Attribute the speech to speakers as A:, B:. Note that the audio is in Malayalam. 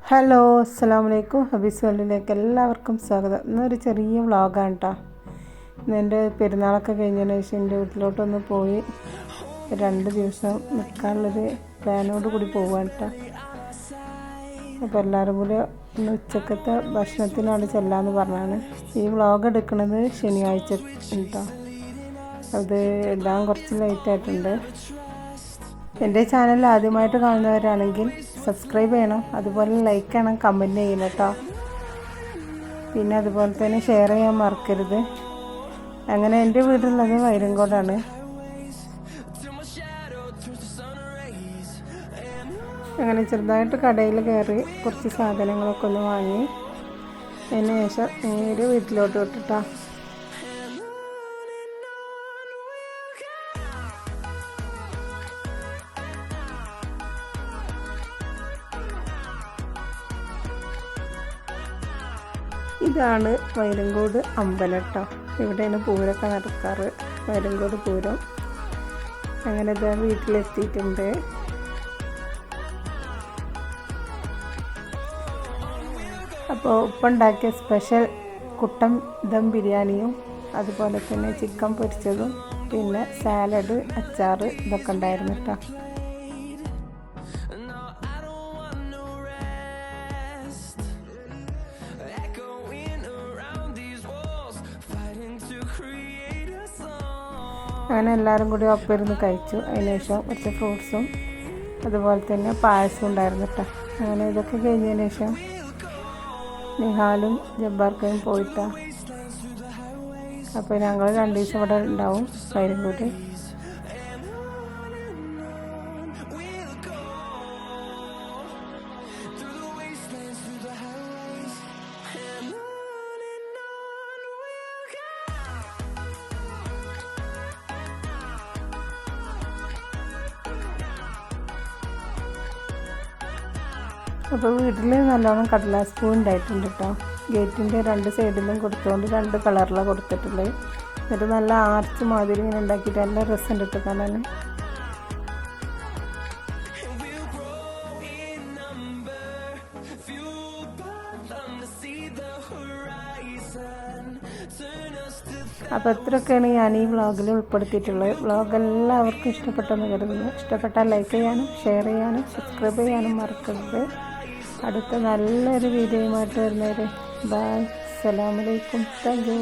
A: ഹലോ അസ്സലാമു അലൈക്കും. ഹബീസ് വേൾഡിലേക്ക് എല്ലാവർക്കും സ്വാഗതം. ഇന്നൊരു ചെറിയ വ്ളോഗാണ് കേട്ടോ. ഇന്ന് എൻ്റെ പെരുന്നാളൊക്കെ കഴിഞ്ഞതിന് ശേഷം എൻ്റെ വീട്ടിലോട്ടൊന്ന് പോയി 2 ദിവസം നിൽക്കാനുള്ളൊരു പ്ലാനോട് കൂടി പോവാണ് കേട്ടോ. അപ്പോൾ എല്ലാവരും കൂടി ഇന്ന് ഉച്ചക്കത്തെ ഭക്ഷണത്തിനാണ് ചെല്ലാമെന്ന് പറഞ്ഞാണ്. ഈ വ്ളോഗ് എടുക്കുന്നത് ശനിയാഴ്ച കേട്ടോ. അത് ഇടാൻ കുറച്ച് ലേറ്റായിട്ടുണ്ട്. എൻ്റെ ചാനൽ ആദ്യമായിട്ട് കാണുന്നവരാണെങ്കിൽ സബ്സ്ക്രൈബ് ചെയ്യണം, അതുപോലെ ലൈക്ക് ചെയ്യണം, കമൻറ്റ് ചെയ്യണം കേട്ടോ. പിന്നെ അതുപോലെ തന്നെ ഷെയർ ചെയ്യാൻ മറക്കരുത്. അങ്ങനെ എൻ്റെ വീടുള്ളത് വൈരങ്കോടാണ്. അങ്ങനെ ചെറുതായിട്ട് കടയിൽ കയറി കുറച്ച് സാധനങ്ങളൊക്കെ ഒന്ന് വാങ്ങി അതിന് ശേഷം നേരെ വീട്ടിലോട്ട് വിട്ടിട്ടോ. ഇതാണ് വൈരങ്കോട് അമ്പലം കേട്ടോ. ഇവിടെയാണ് പൂരമൊക്കെ നടക്കാറ്, വൈരങ്കോട് പൂരം. അങ്ങനെ ഇതാ വീട്ടിലെത്തിയിട്ടുണ്ട്. അപ്പോൾ ഉപ്പ ഉണ്ടാക്കിയ സ്പെഷ്യൽ കുട്ടൻ ദം ബിരിയാണിയും അതുപോലെ തന്നെ ചിക്കൻ പൊരിച്ചതും പിന്നെ സാലഡ്, അച്ചാർ ഇതൊക്കെ ഉണ്ടായിരുന്നു കേട്ടോ. അങ്ങനെ എല്ലാവരും കൂടി ഒപ്പമിരുന്ന് കഴിച്ചു. അതിനുശേഷം കുറച്ച് ഫ്രൂട്ട്സും അതുപോലെ തന്നെ പായസം ഉണ്ടായിരുന്നു കേട്ടോ. അങ്ങനെ ഇതൊക്കെ കഴിഞ്ഞതിന് ശേഷം നിഹാലും ജബ്ബാർക്കയും പോയിട്ടാ. അപ്പോൾ ഞങ്ങൾ 2 ദിവസം ഇവിടെ ഉണ്ടാവും വൈരങ്കോട്. അപ്പോൾ വീട്ടിൽ നല്ലോണം കടലാസ് പൂ ഉണ്ടായിട്ടുണ്ട് കേട്ടോ. ഗേറ്റിൻ്റെ 2 സൈഡിലും കൊടുത്തുകൊണ്ട് 2 കളറിലാണ് കൊടുത്തിട്ടുള്ളത്. എന്നിട്ട് നല്ല ആർച്ച് മാതിരി ഇങ്ങനെ ഉണ്ടാക്കിയിട്ട് നല്ല രസമുണ്ട് കേട്ടോ കാണാൻ. അപ്പോൾ ഇത്രയൊക്കെയാണ് ഞാൻ ഈ വ്ളോഗിൽ ഉൾപ്പെടുത്തിയിട്ടുള്ളത്. വ്ളോഗ് എല്ലാവർക്കും ഇഷ്ടപ്പെട്ടെന്ന് കരുതുന്നു. ഇഷ്ടപ്പെട്ടാൽ ലൈക്ക് ചെയ്യാനും ഷെയർ ചെയ്യാനും സബ്സ്ക്രൈബ് ചെയ്യാനും മറക്കരുത്. അടുത്ത നല്ലൊരു വീഡിയോയുമായിട്ട് വരുന്നവരെ ബൈ. അസ്സലാമു അലൈക്കും. Thank you.